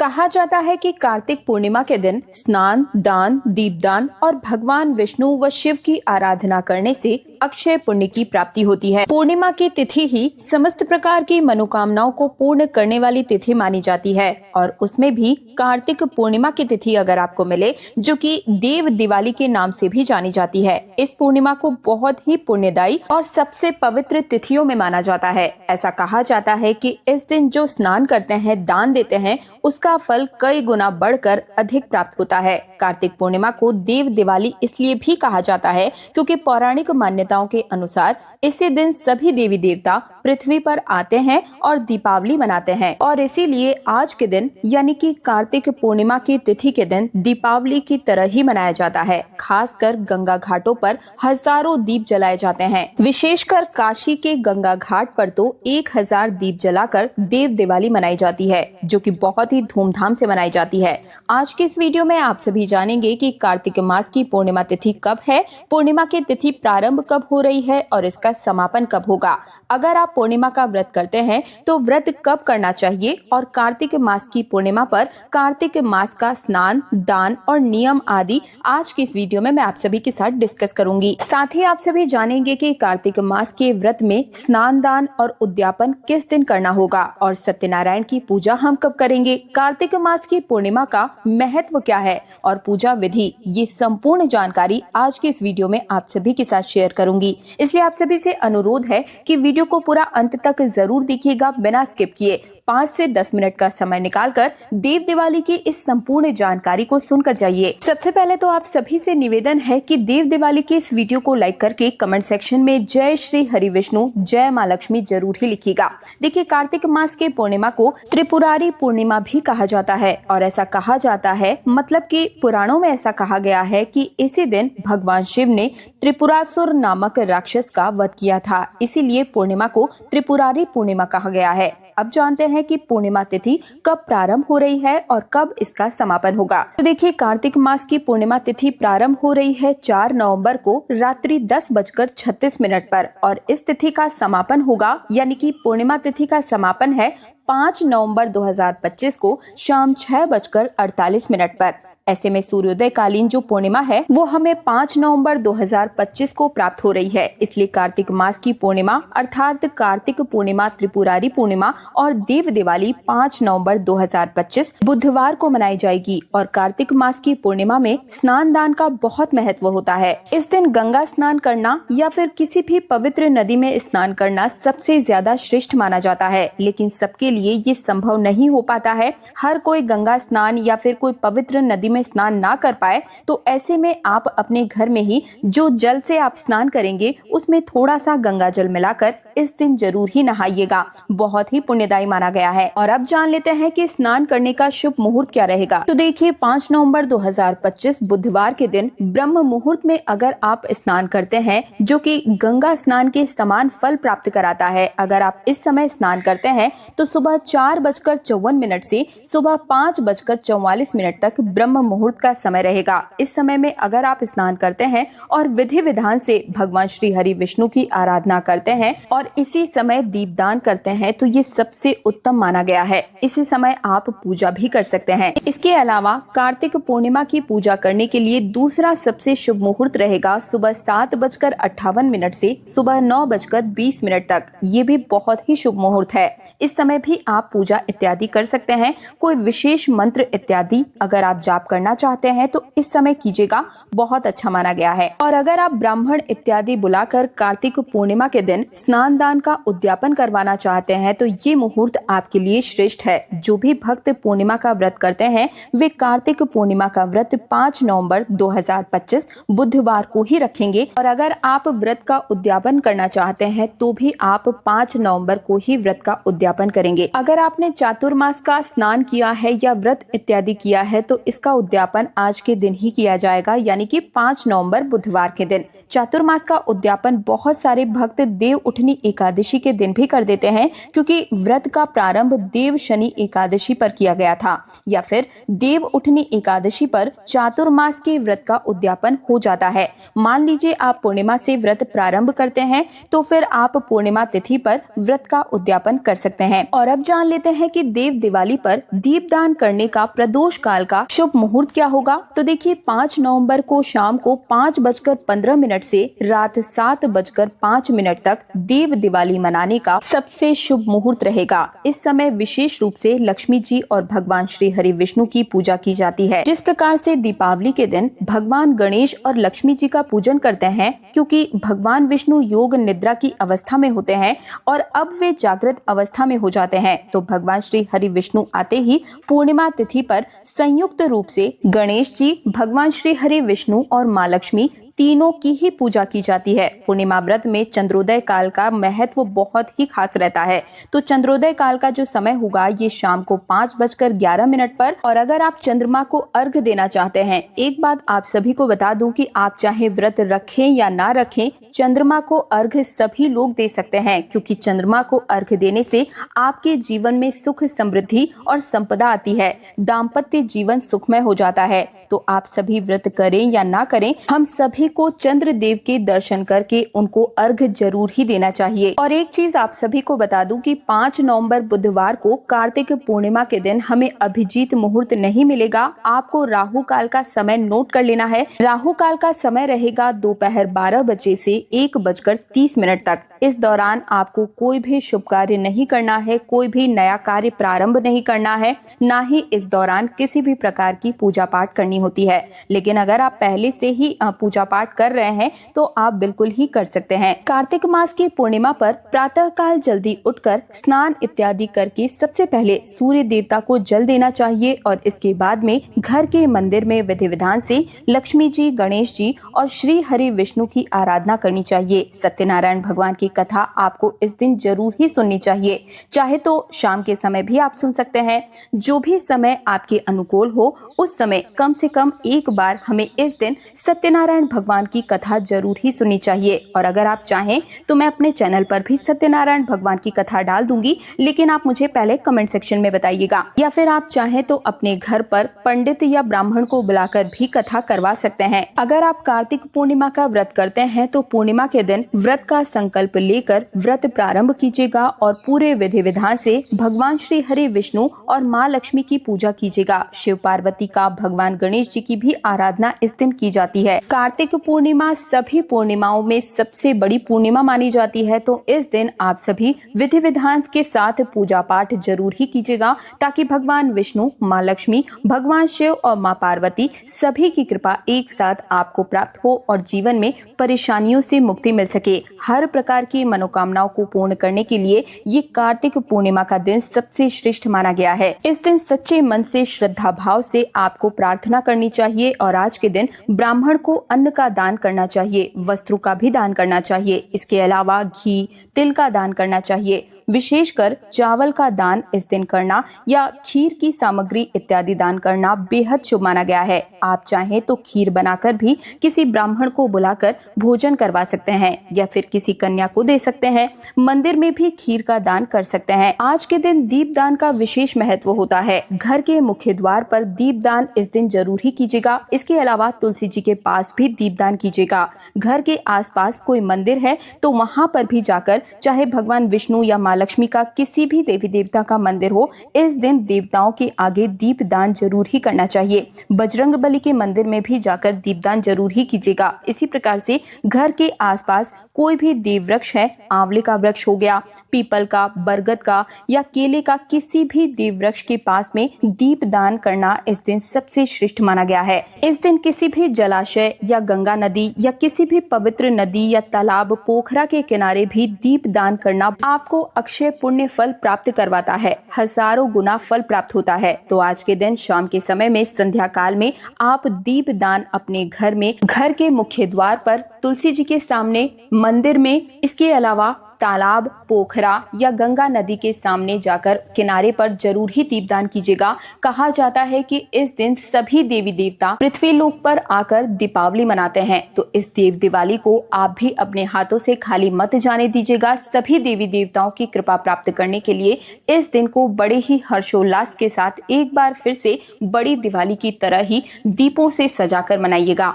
कहा जाता है कि कार्तिक पूर्णिमा के दिन स्नान, दान, दीपदान और भगवान विष्णु व शिव की आराधना करने से अक्षय पुण्य की प्राप्ति होती है। पूर्णिमा की तिथि ही समस्त प्रकार की मनोकामनाओं को पूर्ण करने वाली तिथि मानी जाती है और उसमें भी कार्तिक पूर्णिमा की तिथि अगर आपको मिले, जो कि देव दिवाली के नाम से भी जानी जाती है। इस पूर्णिमा को बहुत ही पुण्यदायी और सबसे पवित्र तिथियों में माना जाता है। ऐसा कहा जाता है कि इस दिन जो स्नान करते हैं, दान देते हैं, उसका फल कई गुना बढ़कर अधिक प्राप्त होता है। कार्तिक पूर्णिमा को देव दिवाली इसलिए भी कहा जाता है क्योंकि पौराणिक मान्यताओं के अनुसार इसी दिन सभी देवी देवता पृथ्वी पर आते हैं और दीपावली मनाते हैं और इसीलिए आज के दिन यानी कि कार्तिक पूर्णिमा की तिथि के दिन दीपावली की तरह ही मनाया जाता है। खासकर गंगा घाटों पर हजारों दीप जलाए जाते हैं। विशेषकर काशी के गंगा घाट पर तो 1000 दीप जलाकर देव दिवाली मनाई जाती है, जो कि बहुत ही धूमधाम से मनाई जाती है। आज की इस वीडियो में आप सभी जानेंगे कि कार्तिक मास की पूर्णिमा तिथि कब है, पूर्णिमा की तिथि प्रारंभ कब हो रही है और इसका समापन कब होगा। अगर आप पूर्णिमा का व्रत करते हैं तो व्रत कब करना चाहिए और कार्तिक मास की पूर्णिमा पर कार्तिक मास का स्नान, दान और नियम आदि आज की इस वीडियो में मैं आप सभी के साथ डिस्कस करूंगी। साथ ही आप सभी जानेंगे कि कार्तिक मास के व्रत में स्नान, दान और उद्यापन किस दिन करना होगा और सत्यनारायण की पूजा हम कब करेंगे। कार्तिक मास की पूर्णिमा का महत्व क्या है और पूजा विधि, ये संपूर्ण जानकारी आज की इस वीडियो में आप सभी के साथ शेयर करूंगी। इसलिए आप सभी से अनुरोध है कि वीडियो को पूरा अंत तक जरूर देखिएगा, बिना स्किप किए 5 से 10 मिनट का समय निकालकर देव दिवाली की इस संपूर्ण जानकारी को सुनकर जाइए। सबसे पहले तो आप सभी से निवेदन है कि देव दिवाली की इस वीडियो को लाइक करके कमेंट सेक्शन में जय श्री हरि विष्णु, जय माँ लक्ष्मी जरूर ही लिखिएगा। देखिए, कार्तिक मास के पूर्णिमा को त्रिपुरारी पूर्णिमा भी कहा जाता है और ऐसा कहा जाता है मतलब कि पुराणों में ऐसा कहा गया है कि इसी दिन भगवान शिव ने त्रिपुरासुर नामक राक्षस का वध किया था, इसीलिए पूर्णिमा को त्रिपुरारी पूर्णिमा कहा गया है। अब जानते हैं कि पूर्णिमा तिथि कब प्रारंभ हो रही है और कब इसका समापन होगा। तो देखिए, कार्तिक मास की पूर्णिमा तिथि प्रारंभ हो रही है 4 नवंबर को रात्रि 10:36 पर और इस तिथि का समापन होगा यानी कि पूर्णिमा तिथि का समापन है 5 नवंबर 2025 को शाम 6:48 पर। ऐसे में सूर्योदय कालीन जो पूर्णिमा है वो हमें 5 नवंबर 2025 को प्राप्त हो रही है। इसलिए कार्तिक मास की पूर्णिमा अर्थात कार्तिक पूर्णिमा, त्रिपुरारी पूर्णिमा और देव दिवाली 5 नवंबर 2025 बुधवार को मनाई जाएगी। और कार्तिक मास की पूर्णिमा में स्नान दान का बहुत महत्व होता है। इस दिन गंगा स्नान करना या फिर किसी भी पवित्र नदी में स्नान करना सबसे ज्यादा श्रेष्ठ माना जाता है, लेकिन सबके लिए ये संभव नहीं हो पाता है। हर कोई गंगा स्नान या फिर कोई पवित्र नदी में स्नान ना कर पाए, तो ऐसे में आप अपने घर में ही जो जल से आप स्नान करेंगे उसमें थोड़ा सा गंगा जल मिलाकर इस दिन जरूर ही नहाइएगा। बहुत ही पुण्यदायी माना गया है। और अब जान लेते हैं कि स्नान करने का शुभ मुहूर्त क्या रहेगा। तो देखिए, 5 नवंबर 2025 बुधवार के दिन ब्रह्म मुहूर्त में अगर आप स्नान करते हैं, जो कि गंगा स्नान के समान फल प्राप्त कराता है, अगर आप इस समय स्नान करते हैं तो सुबह 4:54 से सुबह 5:44 तक ब्रह्म मुहूर्त का समय रहेगा। इस समय में अगर आप स्नान करते हैं और विधि विधान से भगवान श्री हरि विष्णु की आराधना करते हैं और इसी समय दीपदान करते हैं तो ये सबसे उत्तम माना गया है। इसी समय आप पूजा भी कर सकते हैं। इसके अलावा कार्तिक पूर्णिमा की पूजा करने के लिए दूसरा सबसे शुभ मुहूर्त रहेगा सुबह 7:58 से सुबह 9:20 तक। ये भी बहुत ही शुभ मुहूर्त है। इस समय भी आप पूजा इत्यादि कर सकते हैं। कोई विशेष मंत्र इत्यादि अगर आप जाप करना चाहते हैं तो इस समय कीजिएगा, बहुत अच्छा माना गया है। और अगर आप ब्राह्मण इत्यादि बुलाकर कार्तिक पूर्णिमा के दिन स्नान दान का उद्यापन करवाना चाहते हैं तो ये मुहूर्त आपके लिए श्रेष्ठ है। जो भी भक्त पूर्णिमा का व्रत करते हैं वे कार्तिक पूर्णिमा का व्रत 5 नवंबर 2025 बुधवार को ही रखेंगे। और अगर आप व्रत का उद्यापन करना चाहते हैं तो भी आप 5 नवंबर को ही व्रत का उद्यापन करेंगे। अगर आपने चातुर्मास का स्नान किया है या व्रत इत्यादि किया है तो इसका उद्यापन आज के दिन ही किया जाएगा, यानी कि 5 नवंबर बुधवार के दिन। चातुर्मास का उद्यापन बहुत सारे भक्त देव उठनी एकादशी के दिन भी कर देते हैं, क्योंकि व्रत का प्रारंभ देव शनि एकादशी पर किया गया था, या फिर देव उठनी एकादशी पर चातुर्मास के व्रत का उद्यापन हो जाता है। मान लीजिए आप पूर्णिमा से व्रत प्रारंभ करते हैं, तो फिर आप पूर्णिमा तिथि पर व्रत का उद्यापन कर सकते हैं। और अब जान लेते हैं कि देव दिवाली पर दीपदान करने का प्रदोष काल का शुभ मुहूर्त क्या होगा। तो देखिए, 5 नवंबर को शाम को 5:15 से रात 7:05 तक देव दिवाली मनाने का सबसे शुभ मुहूर्त रहेगा। इस समय विशेष रूप से लक्ष्मी जी और भगवान श्री हरि विष्णु की पूजा की जाती है। जिस प्रकार से दीपावली के दिन भगवान गणेश और लक्ष्मी जी का पूजन करते हैं, क्योंकि भगवान विष्णु योग निद्रा की अवस्था में होते हैं और अब वे जागृत अवस्था में हो जाते हैं, तो भगवान श्री हरि विष्णु आते ही पूर्णिमा तिथि पर संयुक्त रूप से गणेश जी, भगवान श्री हरि विष्णु और माँ लक्ष्मी तीनों की ही पूजा की जाती है। पूर्णिमा व्रत में चंद्रोदय काल का महत्व बहुत ही खास रहता है। तो चंद्रोदय काल का जो समय होगा ये शाम को 5:11 पर। और अगर आप चंद्रमा को अर्घ देना चाहते हैं, एक बात आप सभी को बता दूं कि आप चाहे व्रत रखें या ना रखें, चंद्रमा को अर्घ सभी लोग दे सकते हैं, क्योंकि चंद्रमा को अर्घ देने से आपके जीवन में सुख, समृद्धि और संपदा आती है। दाम्पत्य जीवन सुखमय हो जाता है। तो आप सभी व्रत करें या ना करें, हम सभी को चंद्र देव के दर्शन करके उनको अर्घ जरूर ही देना चाहिए। और एक चीज आप सभी को बता दूं कि 5 नवंबर बुधवार को कार्तिक पूर्णिमा के दिन हमें अभिजीत मुहूर्त नहीं मिलेगा। आपको राहु काल का समय नोट कर लेना है। राहु काल का समय रहेगा दोपहर 12 बजे से 1:30 तक। इस दौरान आपको कोई भी शुभ कार्य नहीं करना है, कोई भी नया कार्य प्रारंभ नहीं करना है, ना ही इस दौरान किसी भी प्रकार की पूजा पाठ करनी होती है। लेकिन अगर आप पहले से ही पूजा पाठ कर रहे हैं तो आप बिल्कुल ही कर सकते हैं। कार्तिक मास की पूर्णिमा पर प्रातः काल जल्दी उठकर स्नान इत्यादि करके सबसे पहले सूर्य देवता को जल देना चाहिए और इसके बाद में घर के मंदिर में विधि विधान से लक्ष्मी जी, गणेश जी और श्री हरि विष्णु की आराधना करनी चाहिए। सत्यनारायण भगवान की कथा आपको इस दिन जरूर ही सुननी चाहिए। चाहे तो शाम के समय भी आप सुन सकते हैं। जो भी समय आपके अनुकूल हो, उस समय कम से कम एक बार हमें इस दिन सत्यनारायण भगवान की कथा जरूर ही सुननी चाहिए। और अगर आप चाहें तो मैं अपने चैनल पर भी सत्यनारायण भगवान की कथा डाल दूंगी, लेकिन आप मुझे पहले कमेंट सेक्शन में बताइएगा। या फिर आप चाहें तो अपने घर पर पंडित या ब्राह्मण को बुलाकर भी कथा करवा सकते हैं। अगर आप कार्तिक पूर्णिमा का व्रत करते हैं तो पूर्णिमा के दिन व्रत का संकल्प लेकर व्रत प्रारंभ कीजिएगा और पूरे विधि विधान से भगवान श्री हरि विष्णु और माँ लक्ष्मी की पूजा कीजिएगा। शिव पार्वती का, भगवान गणेश जी की भी आराधना इस दिन की जाती है। कार्तिक पूर्णिमा सभी पूर्णिमाओं में सबसे बड़ी पूर्णिमा मानी जाती है, तो इस दिन आप सभी विधि विधान के साथ पूजा पाठ जरूर ही कीजिएगा, ताकि भगवान विष्णु, माँ लक्ष्मी, भगवान शिव और माँ पार्वती सभी की कृपा एक साथ आपको प्राप्त हो और जीवन में परेशानियों से मुक्ति मिल सके। हर प्रकार की मनोकामनाओं को पूर्ण करने के लिए ये कार्तिक पूर्णिमा का दिन सबसे श्रेष्ठ माना गया है। इस दिन सच्चे मन से, श्रद्धा भाव से आपको प्रार्थना करनी चाहिए और आज के दिन ब्राह्मण को अन्न का दान करना चाहिए, वस्त्रों का भी दान करना चाहिए। इसके अलावा घी, तिल का दान करना चाहिए। विशेषकर चावल का दान इस दिन करना या खीर की सामग्री इत्यादि दान करना बेहद शुभ माना गया है। आप चाहें तो खीर बनाकर भी किसी ब्राह्मण को बुलाकर भोजन करवा सकते हैं या फिर किसी कन्या को दे सकते हैं। मंदिर में भी खीर का दान कर सकते हैं। आज के दिन दीपदान का विशेष महत्व होता है। घर के मुख्य द्वार पर दीपदान इस दिन जरूर ही कीजिएगा। इसके अलावा तुलसी जी के पास भी दीपदान कीजिएगा। घर के आसपास कोई मंदिर है तो वहां पर भी जाकर, चाहे भगवान विष्णु या माँ लक्ष्मी का किसी भी देवी देवता का मंदिर हो, इस दिन देवताओं के आगे दीपदान जरूर ही करना चाहिए। बजरंग बली के मंदिर में भी जाकर दीपदान जरूर ही कीजिएगा। इसी प्रकार से घर के आसपास कोई भी देव वृक्ष है, आंवले का वृक्ष हो गया, पीपल का, बरगद का या केले का, किसी भी देव वृक्ष के पास में दीपदान करना इस दिन सबसे श्रेष्ठ माना गया है। इस दिन किसी भी जलाशय या गंगा नदी या किसी भी पवित्र नदी या तालाब, पोखरा के किनारे भी दीप दान करना आपको अक्षय पुण्य फल प्राप्त करवाता है, हजारों गुना फल प्राप्त होता है। तो आज के दिन शाम के समय में, संध्या काल में आप दीप दान अपने घर में, घर के मुख्य द्वार पर, तुलसी जी के सामने, मंदिर में, इसके अलावा तालाब, पोखरा या गंगा नदी के सामने जाकर किनारे पर जरूर ही दीपदान कीजिएगा। कहा जाता है कि इस दिन सभी देवी देवता पृथ्वी लोक पर आकर दीपावली मनाते हैं, तो इस देव दिवाली को आप भी अपने हाथों से खाली मत जाने दीजिएगा। सभी देवी देवताओं की कृपा प्राप्त करने के लिए इस दिन को बड़े ही हर्षोल्लास के साथ एक बार फिर से बड़ी दिवाली की तरह ही दीपों से सजाकर मनाइएगा।